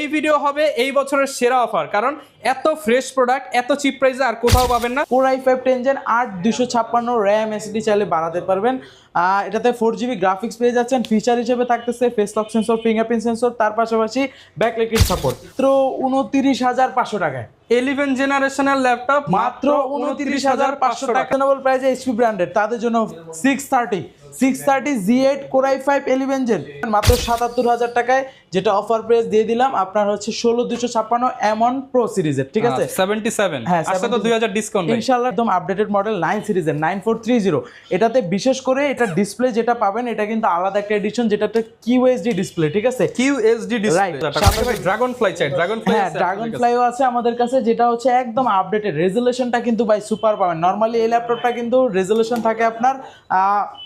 এই ভিডিও হবে এই বছরের সেরা অফার, কারণ এত ফ্রেশ প্রোডাক্ট এত চিপ প্রাইসে আর কোথাও পাবেন না। Core i5 10 Gen 8 256 RAM SSD চাইলে বাড়াতে পারবেন। এটাতে 4GB গ্রাফিক্স পেয়ে যাচ্ছেন। ফিচার হিসেবে থাকতেছে face lock sensor, fingerprint sensor, তার পাশাপাশি ব্যাকলাইট সাপোর্ট। মাত্র 29,500 টাকায় 11 জেনারেশনের ল্যাপটপ মাত্র 29,500 টাকা। রিজনেবল প্রাইসে এইচপি ব্র্যান্ডের, তাদের জন্য 630 Z8 Core i5 11 Gen মাত্র 77,000 টাকায়, যেটা অফার প্রাইস দিয়ে দিলাম আপনার হচ্ছে 16,256 M1 Pro সিরিজের। ঠিক আছে 77 হ্যাঁ, আজকে তো 2000 ডিসকাউন্ট ইনশাআল্লাহ। একদম আপডেটেড মডেল 9 সিরিজের 9430। এটাতে বিশেষ করে এটা ডিসপ্লে যেটা পাবেন এটা কিন্তু আলাদা একটা এডিশন, যেটাতে QHD ডিসপ্লে। ঠিক আছে QHD ডিসপ্লে, ড্রাগনফ্লাই চাই, ড্রাগনফ্লাই হ্যাঁ ড্রাগনফ্লাইও আছে আমাদের কাছে, যেটা হচ্ছে একদম আপডেটেড। রেজোলিউশনটা কিন্তু ভাই সুপার পাবেন। নরমালি এই ল্যাপটপটা কিন্তু রেজোলিউশন থাকে আপনার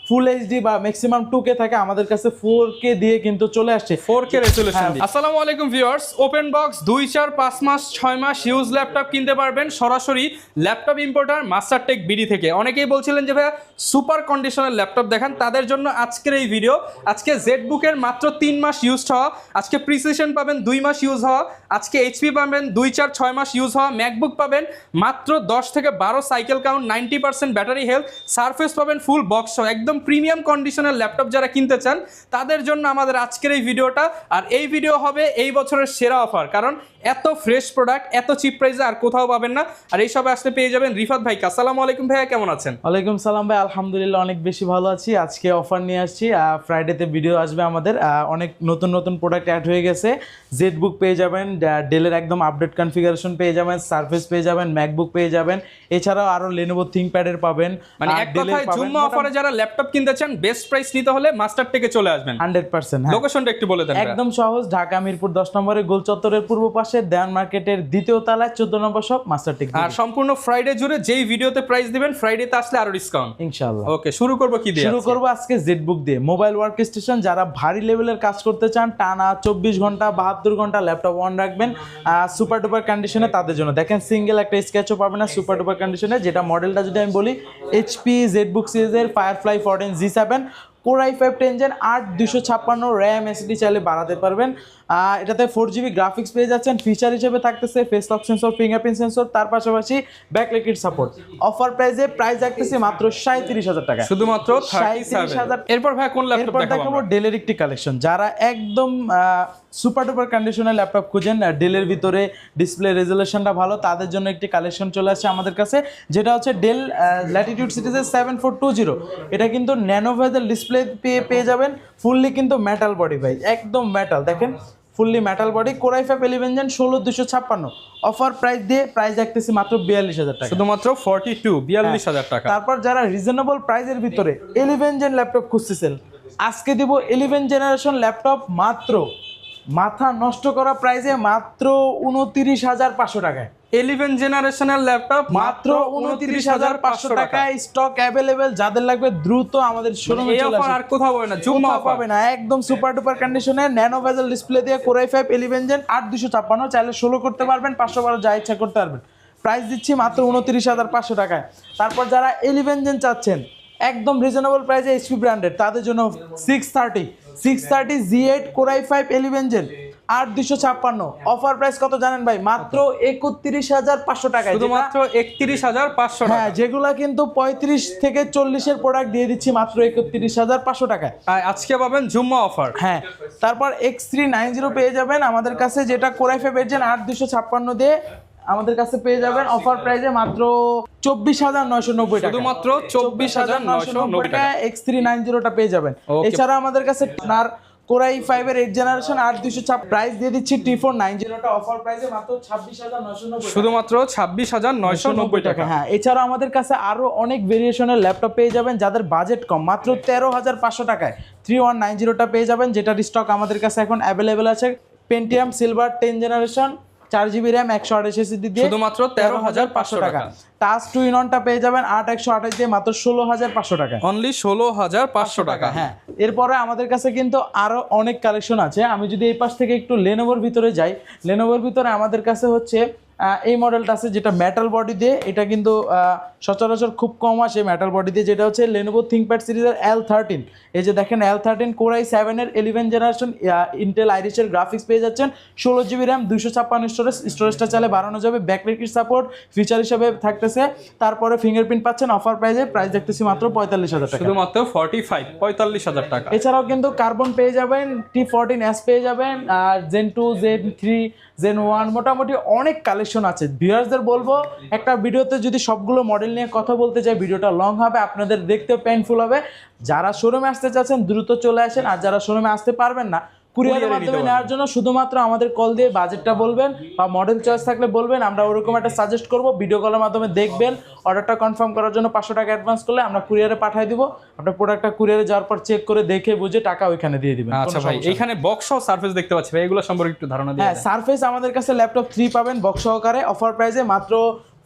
ফুল এইচডি বা ম্যাক্সিমাম 2K থাকে, আমাদের কাছে 4K দিয়ে কিন্তু চলে আসছে, 4K রেজোলিউশন। আসসালামু আলাইকুম ভিউয়ার্স, ওপেন বক্স 2 4 5 মাস 6 মাস ইউজ ল্যাপটপ কিনতে পারবেন সরাসরি ল্যাপটপ ইম্পোর্টার মাস্টারটেক বিডি থেকে। অনেকেই বলছিলেন যে ভাইয়া সুপার কন্ডিশনের ল্যাপটপ দেখান, তাদের জন্য আজকের এই ভিডিও। আজকে জেডবুকের মাত্র 3 মাস ইউজ হওয়া, আজকে প্রিসিশন পাবেন 2 মাস ইউজ হওয়া, আজকে এইচপি পাবেন 2 4 6 মাস ইউজ হওয়া, ম্যাকবুক পাবেন মাত্র 10 থেকে 12 cycle count, 90% battery health, surface পাবেন ফুল বক্স সহ, একদম প্রিমিয়াম কন্ডিশনের ল্যাপটপ যারা কিনতে চান তাদের জন্য আমাদের আজকের এই ভিডিওটা। আর এই ভিডিও হবে এই বছরের সেরা অফার, কারণ এত ফ্রেশ প্রোডাক্ট এত চিপ প্রাইসে আর কোথাও পাবেন না। আর এই সবে আসলে পেয়ে যাবেন রিফাত ভাইকে। আসসালামু আলাইকুম ভাইয়া, কেমন আছেন? ওয়ালাইকুম সালাম ভাই, আলহামদুলিল্লাহ অনেক বেশি ভালো আছি। আজকে অফার নিয়ে আসছি, ফ্রাইডেতে ভিডিও আসবে আমাদের। অনেক নতুন নতুন প্রোডাক্ট অ্যাড হয়ে গেছে। জেডবুক পেয়ে যাবেন, ডেলের একদম আপডেট কনফিগারেশন পেয়ে যাবেন, সারফেস পেয়ে যাবেন, ম্যাকবুক পেয়ে যাবেন, এছাড়াও আরো লেনোভো থিংকপ্যাডের পাবেন। মানে এক কথায় জুম্মা অফারে যারা ল্যাপটপ কিনতে চান বেস্ট প্রাইস নিতে হলে মাস্টারটেকে চলে আসবেন 100%। লোকেশনটা একটু বলে দেন। একদম সহজ, ঢাকা মিরপুর 10 নম্বরে গোল চত্বরের পূর্ব পাশে দেওয়ান মার্কেটের দ্বিতীয় তলায় 14 নম্বর শপ মাস্টারটেক। আর সম্পূর্ণ ফ্রাইডে জুড়ে যেই ভিডিওতে প্রাইস দিবেন ফ্রাইডেতে আসলে আরো ডিসকাউন্ট ইনশাআল্লাহ। ওকে, শুরু করব কি দিয়ে? শুরু করব আজকে জেডবুক দিয়ে। মোবাইল ওয়ার্ক স্টেশন, যারা ভারী লেভেলের কাজ করতে চান, টানা 24 ঘন্টা 72 ঘন্টা ল্যাপটপ অন রাখবেন সুপার ডুপার কন্ডিশনে, তাদের জন্য দেখেন সিঙ্গেল একটা স্কেচও পাবেন না সুপার ডুপার কন্ডিশনে। যেটা মডেলটা যদি আমি বলি এইচপি জেডবুক সিরিজের firefly 14 G7 Core i5 10 Gen 8 256 RAM SSD চাইলে বাড়াতে পারবেন। এটাতে 4GB গ্রাফিক্স পেয়ে যাচ্ছেন। ফিচার হিসেবে থাকতেছে face lock sensor, fingerprint sensor, তার পাশাপাশি ব্যাকলাইট সাপোর্ট। অফার প্রাইস রাখতেছি মাত্র 37,000 টাকা, শুধুমাত্র 37,000। এরপর ভাই কোন ল্যাপটপ দেখাবো? ডেলের একটি কালেকশন। যারা একদম সুপার ডুপার কন্ডিশনের ল্যাপটপ খুঁজেন, ডেলের ভিতরে ডিসপ্লে রেজোলিউশনটা ভালো, তাদের জন্য একটি কালেকশন চলে আসছে আমাদের কাছে, যেটা হচ্ছে ডেল ল্যাটিটিউড সিরিজের 7420। এটা কিন্তু ন্যানো ভেজেল ডিসপ্লে পেয়ে যাবেন, ফুললি কিন্তু মেটাল বডি ভাই, একদম মেটাল। দেখেন fully metal body, Core i5 11 Gen 16,256। Offer price রাখতেছি মাত্র 42,000 টাকা, শুধুমাত্র 42,000 টাকা। তারপর যারা রিজনেবল প্রাইসের ভিতরে 11 Gen ল্যাপটপ খুঁজতেছেন, আজকে দিব 11 জেনারেশন ল্যাপটপ মাত্র মাথা নষ্ট করা প্রাইসে মাত্র 29,500 টাকায়। 11 জেনারেশনের ল্যাপটপ মাত্র 29,500 টাকায় স্টক অ্যাভেলেবেল। যাদের লাগবে দ্রুত আমাদের শোরুমে চলে আসুন। আর কোথাও পাবে না, জুম্মা পাবে না, একদম সুপার ডুপার কন্ডিশনে ন্যানো ভেজেল ডিসপ্লে দিয়ে Core i5 11 Gen 8 256, চাইলে 16 করতে পারবেন, 512 যা ইচ্ছা করতে পারবেন। প্রাইস দিচ্ছি মাত্র 29,500 টাকায়। তারপর যারা 11 Gen চাচ্ছেন একদম রিজনেবল প্রাইসে এইচপি ব্র্যান্ডের, তাদের জন্য 630 Z8 Core i5 11 Gen 8 256। Offer price কত জানেন ভাই? মাত্র 31,500 টাকায়, শুধুমাত্র 31,500 টাকা। হ্যাঁ, যেগুলা কিন্তু 35 থেকে 40-এর প্রোডাক্ট দিয়ে দিচ্ছি মাত্র 31,500 টাকা। আজকে পাবেন জুম্মা অফার। হ্যাঁ, তারপর X390 পেয়ে যাবেন আমাদের কাছে, যেটা Core i5 Gen 8 256 দিয়ে আমাদের কাছে পেয়ে যাবেন অফার প্রাইসে মাত্র 24,990 টাকা, শুধুমাত্র 24,990 টাকা। X390টা পেয়ে যাবেন। এছাড়া আমাদের কাছে আর Core i5 এর 8 জেনারেশন 8 256 প্রাইস দিয়ে দিচ্ছি T490টা অফার প্রাইসে মাত্র 26,990, শুধুমাত্র 26,990 টাকা। হ্যাঁ, এছাড়া আমাদের কাছে আরো অনেক ভেরিয়েশনের ল্যাপটপ পেয়ে যাবেন যাদের বাজেট কম, মাত্র 13,500 টাকায় 3190টা পেয়ে যাবেন, যেটার স্টক আমাদের কাছে এখন অ্যাভেলেবেল আছে। Pentium silver 10 generation 4GB RAM 128 SSD দিয়ে শুধুমাত্র 13,500 টাকা। টাচ 2-in-1টা পেয়ে যাবেন 8/128 দিয়ে মাত্র 16,500 টাকা, অনলি 16,500 টাকা। হ্যাঁ, এরপরে আমাদের কাছে কিন্তু আরো অনেক কালেকশন আছে। আমি যদি এই পাশ থেকে একটু লেনোভোর ভিতরে যাই, লেনোভোর ভিতরে আমাদের কাছে হচ্ছে এই মডেলটা আছে, যেটা মেটাল বডি দিয়ে, এটা কিন্তু সচরাচর খুব কম আসে মেটাল বডিতে, যেটা হচ্ছে Lenovo ThinkPad সিরিজের L13। এই যে দেখেন L13 Core i7 এর 11 জেনারেশন ইন্টেল আইরিশের গ্রাফিক্স পেয়ে যাচ্ছেন, 16GB RAM, 256 স্টোরেজটা চাইলে বাড়ানো যাবে, ব্যাকলিট সাপোর্ট ফিচার হিসেবে থাকতেছে। তারপরে ফিঙ্গারপ্রিন্ট পাচ্ছেন অফার প্রাইজে, প্রাইস দেখতেছি মাত্র 45,000 টাকা, শুধুমাত্র 45,000 টাকা। এছাড়াও কিন্তু কার্বন পেয়ে যাবেন, T14S পেয়ে যাবেন, আর Gen 2, Gen 3, Gen 1, মোটামুটি অনেক কালেকশন আছে। ভিউয়ার্সদের বলবো একটা ভিডিওতে যদি সবগুলো মডেল নিয়ে কথা বলতে যাই ভিডিওটা লং হবে, আপনাদের দেখতেও পেইনফুল হবে। যারা শোরুমে আসতে চাচ্ছেন দ্রুত চলে আসেন, আর যারা শোরুমে আসতে পারবেন না কুরিয়ারের মাধ্যমে নেওয়ার জন্য শুধুমাত্র আমাদের কল দিয়ে বাজেটটা বলবেন বা মডেল চয়েস থাকলে বলবেন, আমরা ওরকম একটা সাজেস্ট করব, ভিডিও কলের মাধ্যমে দেখবেন। অর্ডারটা কনফার্ম করার জন্য 500 টাকা অ্যাডভান্স করলে আমরা কুরিয়ারে পাঠিয়ে দিব, আপনার প্রোডাক্টটা কুরিয়ারে যাওয়ার পর চেক করে দেখে বুঝে টাকা ওইখানে দিয়ে দিবেন। আচ্ছা ভাই, এইখানে বক্স সহ সারফেস দেখতে পাচ্ছি ভাই, এগুলো সম্পর্কে একটু ধারণা দিন। হ্যাঁ, সারফেস আমাদের কাছে ল্যাপটপ 3 পাবেন বক্স সহকারে, অফার প্রাইসে মাত্র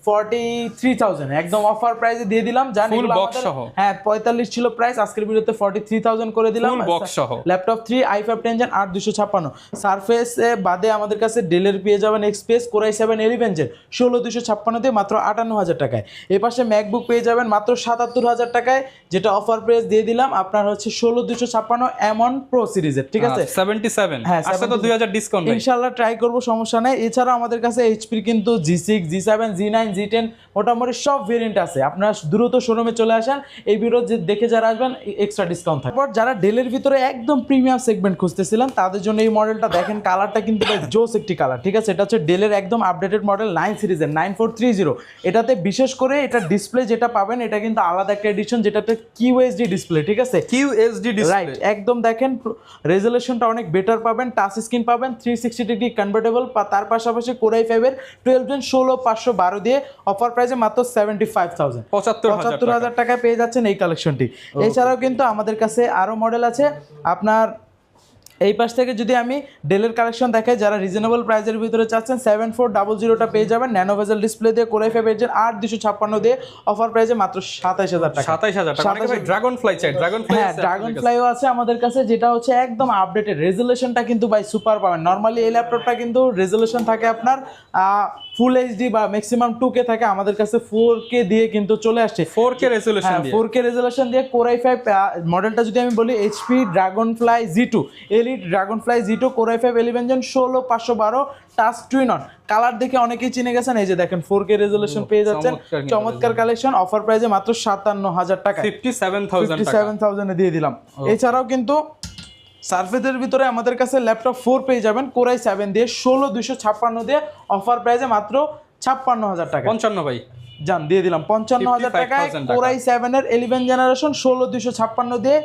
43,000 একদম অফার প্রাইসে দিয়ে দিলাম। ফুল বক্স সহ। হ্যাঁ 45 ছিল প্রাইস, আজকের ভিডিওতে 43,000 করে দিলাম ফুল বক্স সহ। ল্যাপটপ 3 i5 10 Gen 8256 সারফেস বাদে আমাদের কাছে ডেলের পেয়ে যাবেন এক্সপ্রেস Core i7 11 Gen 16256 দিয়ে মাত্র 58,000 টাকায়। এই পাশে ম্যাকবুক পেয়ে যাবেন মাত্র 77,000 টাকায়, যেটা অফার প্রাইস দিয়ে দিলাম আপনার হচ্ছে 16256 M1 Pro সিরিজের, ঠিক আছে 77। হ্যাঁ, আচ্ছা, তো 2000 ডিসকাউন্ট ভাই ইনশাআল্লাহ ট্রাই করব, সমস্যা নাই। এছাড়াও আমাদের কাছে এইচপি কিন্তু G6, G7, G9, G10 মোটামুটি সব ভেরিয়েন্ট আছে। আপনারা দ্রুত শোরুমে চলে আসেন, এই ভিডিও যে দেখে যারা আসবেন এক্সট্রা ডিসকাউন্ট থাকবে। তারপর যারা ডেলের ভিতরে একদম প্রিমিয়াম সেগমেন্ট খুঁজতেছিলেন তাদের জন্য এই মডেলটা দেখেন, কালারটা কিন্তু জোস একটি কালার, ঠিক আছে। এটা হচ্ছে ডেলের একদম আপডেটেড মডেল 9 সিরিজের 9430। এটাতে বিশেষ করে এটা ডিসপ্লে যেটা পাবেন এটা কিন্তু আলাদা একটা এডিশন, যেটাতে QHD ডিসপ্লে, ঠিক আছে, QHD ডিসপ্লে, রাইট। একদম দেখেন রেজোলিউশনটা অনেক বেটার পাবেন, টাচ স্ক্রিন পাবেন, 360 ডিগ্রি কনভার্টেবল, তার পাশাপাশি Core i5 এর 12 Gen 16512 দিয়ে অফার প্রাইসে মাত্র 75,000 75,000 টাকায় পেয়ে যাচ্ছেন এই কালেকশনটি। এছাড়াও কিন্তু আমাদের কাছে আরো মডেল আছে। আপনার এই পাশ থেকে যদি আমি ডেলের কালেকশন দেখাই, যারা রিজনেবল প্রাইসের ভিতরে চাচ্ছেন 7400টা পেয়ে যাবেন, ন্যানো ভেজেল ডিসপ্লে দিয়ে Core i5 Gen 8256 দিয়ে অফার প্রাইসে মাত্র 27,000 টাকা। 27,000 টাকা। অনেকে ভাই ড্রাগন ফ্লাই চাই, ড্রাগন ফ্লাই হ্যাঁ, ড্রাগন ফ্লাইও আছে আমাদের কাছে, যেটা হচ্ছে একদম আপডেটেড, রেজোলিউশনটা কিন্তু ভাই সুপার পাবেন। নরমালি এই ল্যাপটপটা কিন্তু রেজোলিউশন থাকে আপনার ফুল এইচডি বা ম্যাক্সিমাম 2K থাকে, আমাদের কাছে 4K দিয়ে কিন্তু চলে আসছে, 4K রেজোলিউশন দিয়ে। 4K রেজোলিউশন দিয়ে Core i5 মডেলটা যদি আমি বলি HP Dragonfly Z2 Elite Dragonfly Z2 Core i5 11 Gen 16512 touch twin on, colour দেখে অনেকেই চিনে গেছেন। এই যে দেখেন 4K রেজোলিউশন পেয়ে যাচ্ছেন, চমৎকার কালেকশন, অফার প্রাইসে মাত্র 57,000 টাকা, 57,000 এ দিয়ে দিলাম। এছাড়াও কিন্তু সারফেসের ভিতরে আমাদের কাছে ল্যাপটপ 4 পেয়ে যাবেন Core i7 দিয়ে 16256 দিয়ে অফার প্রাইসে মাত্র 56,000 টাকা। 55 ভাই জান দিয়ে দিলাম 55,000 টাকায় Core i7 এর 11 জেনারেশন 16256 দিয়ে।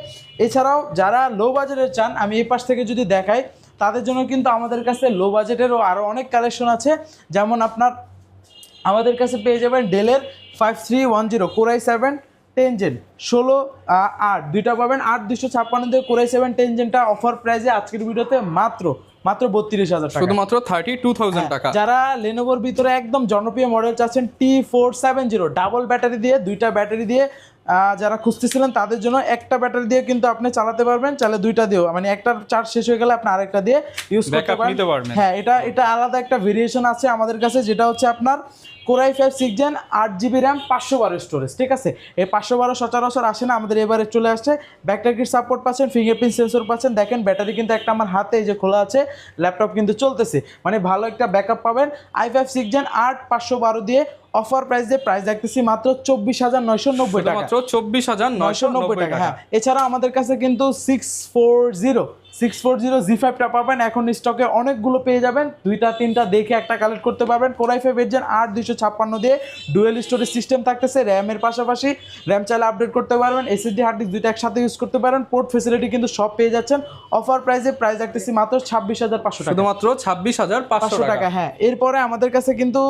এছাড়াও যারা লো বাজেটের চান, আমি এই পাশ থেকে যদি দেখাই, তাদের জন্য কিন্তু আমাদের কাছে লো বাজেটেরও আরও অনেক কালেকশন আছে। যেমন আপনার আমাদের কাছে পেয়ে যাবেন ডেলের 5310 Core i7 10 Gen 16/8 দুইটা পাবেন, 8256 দিয়ে Core i7 10 Genটা অফার প্রাইসে আজকের ভিডিওতে মাত্র 32,000 টাকা, শুধুমাত্র 32,000 টাকা। যারা লেনোভোর ভিতরে একদম জনপ্রিয় মডেল চাচ্ছেন T470 ডাবল ব্যাটারি দিয়ে, দুইটা ব্যাটারি দিয়ে যারা খুঁজতেছিলেন তাদের জন্য, একটা ব্যাটারি দিয়ে কিন্তু আপনি চালাতে পারবেন, চাইলে দুইটা দিয়েও, মানে একটা চার্জ শেষ হয়ে গেলে আপনি আরেকটা দিয়ে ইউজ করতে পারবেন। হ্যাঁ, এটা আলাদা একটা ভেরিয়েশন আছে আমাদের কাছে, যেটা হচ্ছে আপনার Core i5 6 Gen 8GB RAM 512 storage, ঠিক আছে। এই 512 সচরাচর আসে না, আমাদের এবারে চলে আসছে। ব্যাকলাইট সাপোর্ট পাচ্ছেন, ফিঙ্গারপ্রিন্ট সেন্সর পাচ্ছেন। দেখেন ব্যাটারি কিন্তু একটা আমার হাতে এই যে খোলা আছে, ল্যাপটপ কিন্তু চলতেছে, মানে ভালো একটা ব্যাকআপ পাবেন। i5 6 Gen 8 512 দিয়ে অফার প্রাইস দিয়ে প্রাইস রাখতেছি মাত্র 24,990 টাকা, মাত্র 24,990 টাকা। হ্যাঁ, এছাড়া আমাদের কাছে কিন্তু 640 Z5টা পাবেন, এখন স্টকে অনেকগুলো পেয়ে যাবেন, দুইটা তিনটা দেখে একটা কালেক্ট করতে পারবেন। Core i5 Gen 8256 দিয়ে ডুয়েল স্টোরেজ সিস্টেম থাকতেছে, র্যামের পাশাপাশি র্যাম চাইলে আপডেট করতে পারবেন, SSD হার্ড ডিস্ক দুইটা একসাথে ইউজ করতে পারেন, পোর্ট ফ্যাসিলিটি কিন্তু সব পেয়ে যাচ্ছেন। অফার প্রাইসে প্রাইস রাখতেছি মাত্র 26,500 টাকা, শুধুমাত্র 26,500 টাকা। হ্যাঁ, এরপরে আমাদের কাছে কিন্তু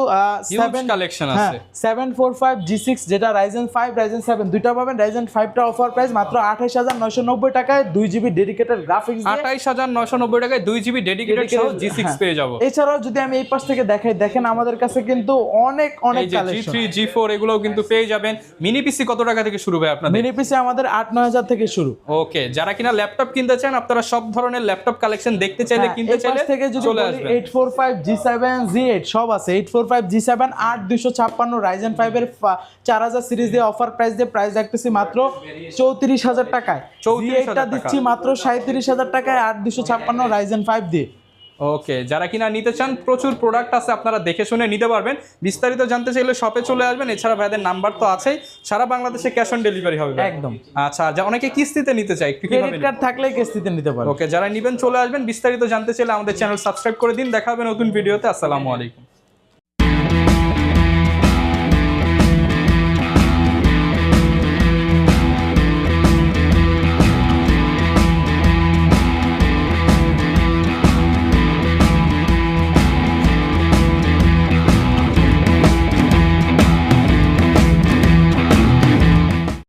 7 কালেকশন আছে, 745 G6 যেটা Ryzen 5 Ryzen 7 দুইটা পাবেন। Ryzen 5টা অফার প্রাইস মাত্র 28,990 টাকায়, 2GB ডেডিকেটেড গ্রাফিক্স দিয়ে 28,990 টাকায় 2 জিবি ডেডিকেটেড সহ G6 পেয়ে যাবো। এছাড়াও যদি আমি এই পাশ থেকে দেখাই, দেখেন আমাদের কাছে কিন্তু অনেক এই যে কালেকশন। G3 G4 এগুলোও কিন্তু পেয়ে যাবেন। মিনি পিসি কত টাকা থেকে শুরু ভাই আপনাদের? মিনি পিসি আমাদের 8-9 হাজার থেকে শুরু। ওকে, যারা কিনা ল্যাপটপ কিনতে চান, আপনারা সব ধরনের ল্যাপটপ কালেকশন দেখতে চাইলে কিনতে চাইলে থেকে যদি চলে বলি আসবেন। 845 G7 G8 সব আছে। 845 G7 8256 Ryzen 5 এর 4000 সিরিজ দিয়ে অফার প্রাইস দিয়ে প্রাইস রাখতেছি মাত্র 34,000 টাকায়। 34,000 G8 টা দিচ্ছি মাত্র 37,000 টাকায় 8256 Ryzen 5 দিয়ে। ওকে, যারা কিনা নিতে চান, প্রচুর প্রোডাক্ট আছে, আপনারা দেখে শুনে নিতে পারবেন। বিস্তারিত জানতে চাইলে শপে চলে আসবেন। এছাড়া ভাইদের নাম্বার তো আছেই। সারা বাংলাদেশে ক্যাশ অন ডেলিভারি হবে ভাই? একদম। আচ্ছা, যা অনেকে কিস্তিতে নিতে চায়, একটু কিভাবে? ক্রেডিট কার্ড থাকলে কিস্তিতে নিতে পারবেন। ওকে, যারা নিবেন চলে আসবেন। বিস্তারিত জানতে চাইলে আমাদের চ্যানেল সাবস্ক্রাইব করে দিন। দেখা হবে নতুন ভিডিওতে। আসসালামু আলাইকুম।